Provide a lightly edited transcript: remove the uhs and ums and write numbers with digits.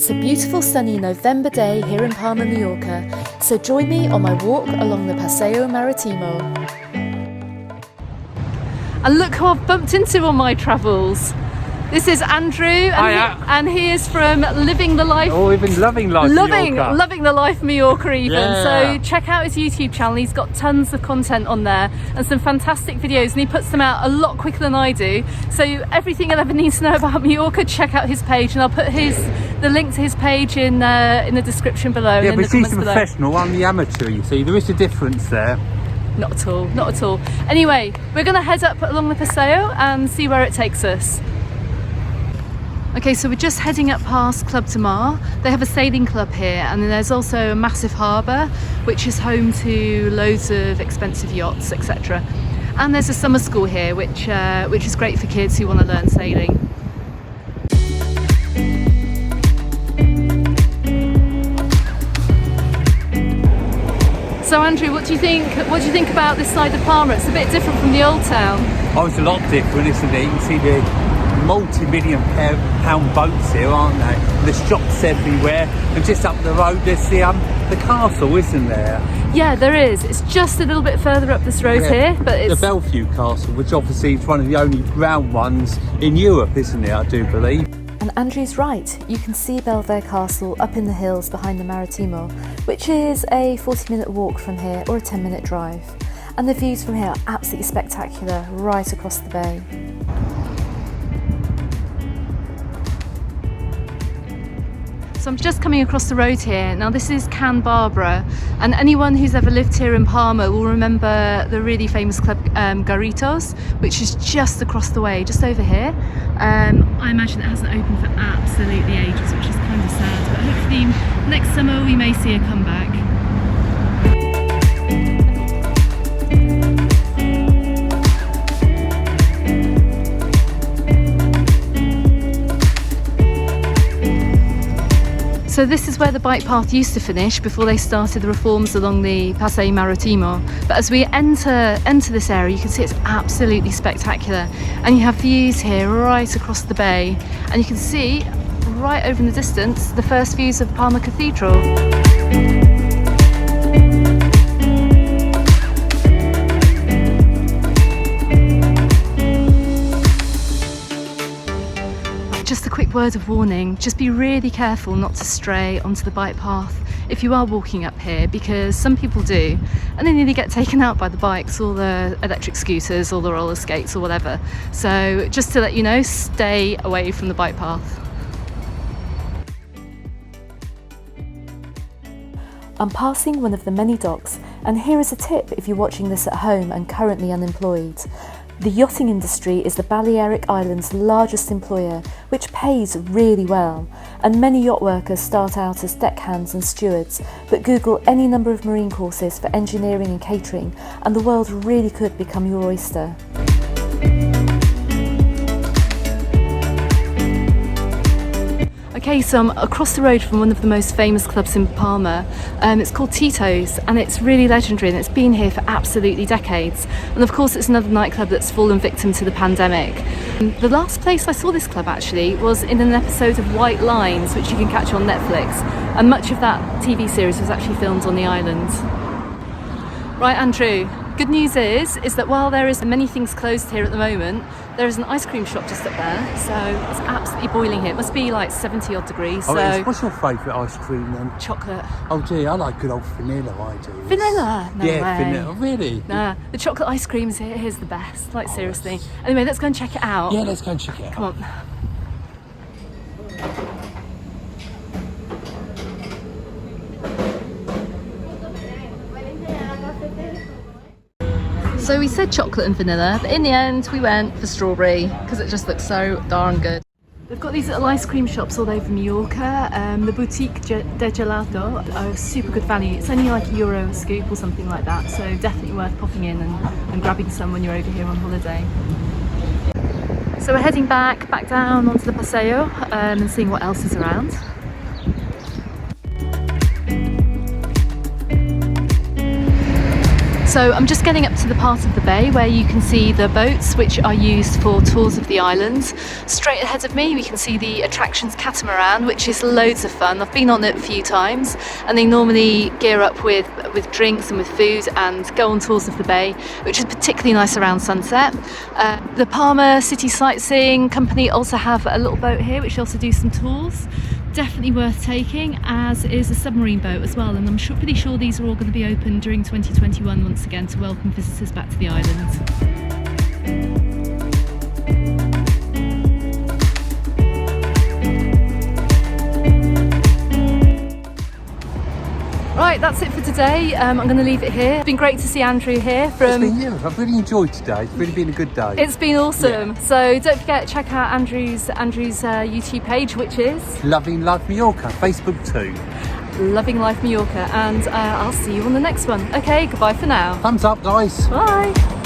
It's a beautiful sunny November day here in Palma de Mallorca, so join me on my walk along the Paseo Maritimo. And look who I've bumped into on my travels. This is Andrew, and he is from Living the Life. Oh, even Loving Life Mallorca. Loving the Life Mallorca even. Yeah. So check out his YouTube channel. He's got tons of content on there and some fantastic videos, and he puts them out a lot quicker than I do. So everything you'll ever need to know about Mallorca, check out his page, and I'll put the link to his page in the description below. Yeah, and in but the he's the below. professional, I'm the amateur, you see. There is a difference there. Not at all, not at all. Anyway, we're going to head up along the Paseo and see where it takes us. Okay, so we're just heading up past Club de Mar. They have a sailing club here, and then there's also a massive harbour which is home to loads of expensive yachts, etc. And there's a summer school here which is great for kids who want to learn sailing. So Andrew, what do you think about this side of Palma? It's a bit different from the old town. Oh, it's a lot different, isn't it? You can see the multi-million pound boats here, aren't they? There's shops everywhere, and just up the road there's the castle, isn't there? Yeah, there is. It's just a little bit further up this road here, but it's the Bellevue Castle, which obviously is one of the only round ones in Europe, isn't it? I do believe. And Andrew's right. You can see Belvedere Castle up in the hills behind the Maritimo, which is a 40-minute walk from here or a 10-minute drive. And the views from here are absolutely spectacular, right across the bay. So I'm just coming across the road here. Now this is Can Barbara, and anyone who's ever lived here in Palma will remember the really famous club Titos, which is just across the way, just over here. I imagine it hasn't opened for absolutely ages, which is kind of sad, but hopefully next summer we may see a comeback. So this is where the bike path used to finish before they started the reforms along the Passeig Maritimo. But as we enter this area, you can see it's absolutely spectacular. And you have views here right across the bay. And you can see right over in the distance the first views of Palma Cathedral. Just a quick word of warning, just be really careful not to stray onto the bike path if you are walking up here, because some people do, and they nearly get taken out by the bikes or the electric scooters or the roller skates or whatever. So just to let you know, stay away from the bike path. I'm passing one of the many docks, and here is a tip if you're watching this at home and currently unemployed. The yachting industry is the Balearic Islands' largest employer, which pays really well, and many yacht workers start out as deckhands and stewards, but Google any number of marine courses for engineering and catering and the world really could become your oyster. Okay, so I'm across the road from one of the most famous clubs in Palma. It's called Titos, and it's really legendary, and it's been here for absolutely decades. And of course it's another nightclub that's fallen victim to the pandemic. The last place I saw this club actually was in an episode of White Lines, which you can catch on Netflix, and much of that TV series was actually filmed on the island. Right, Andrew, good news is that while there is many things closed here at the moment, there is an ice cream shop just up there, so it's absolutely boiling here. It must be like 70 odd degrees. Oh, so what's your favourite ice cream then? Chocolate. Oh gee, I like good old vanilla, I do. Vanilla? No yeah, way. vanilla, really? Nah, the chocolate ice cream is here's the best, like seriously. Anyway, let's go and check it out. Yeah, let's go and check it out. Come on. So we said chocolate and vanilla, but in the end we went for strawberry because it just looks so darn good. They've got these little ice cream shops all over Mallorca. The Boutique de Gelato are super good value. It's only like €1 a scoop or something like that, so definitely worth popping in and grabbing some when you're over here on holiday. So we're heading back down onto the Paseo and seeing what else is around. So I'm just getting up to the part of the bay where you can see the boats which are used for tours of the island. Straight ahead of me we can see the attractions catamaran, which is loads of fun. I've been on it a few times, and they normally gear up with drinks and with food and go on tours of the bay, which is particularly nice around sunset. The Palma City Sightseeing Company also have a little boat here which also do some tours. Definitely worth taking, as is a submarine boat as well, and I'm pretty sure these are all going to be open during 2021 once again to welcome visitors back to the island. Right, that's it for today. I'm going to leave it here. It's been great to see Andrew here from... I've really enjoyed today. It's really been a good day. It's been awesome. Yeah. So don't forget, check out Andrew's YouTube page, which is... Loving Life Mallorca, Facebook too. Loving Life Mallorca, and I'll see you on the next one. Okay, goodbye for now. Thumbs up, guys. Bye.